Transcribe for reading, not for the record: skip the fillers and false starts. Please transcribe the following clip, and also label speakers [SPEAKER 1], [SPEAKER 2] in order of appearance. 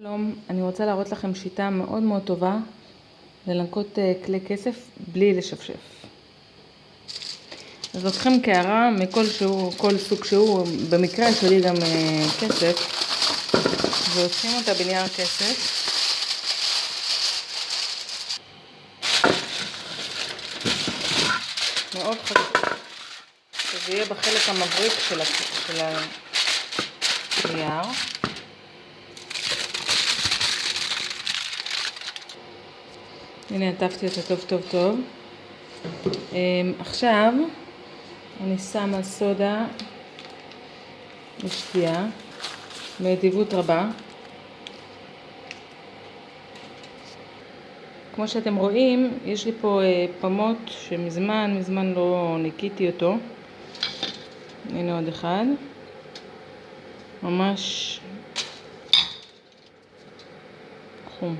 [SPEAKER 1] שלום, אני רוצה להראות לכם שיטה מאוד מאוד טובה ללנקות כלי כסף בלי לשפשף. אז לוקחים קערה כל סוג שהוא, במקרה שלי גם כסף, ועושים אותה בנייר כסף. מאוד חשוב שזה יהיה בחלק המבריק של הנייר. הנה עטפתי אותה טוב טוב טוב. עכשיו אני שמה סודה לשתייה באדיבות רבה. כמו שאתם רואים, יש לי פה פמות שמזמן לא ניקיתי אותו. הנה עוד אחד. ממש חום.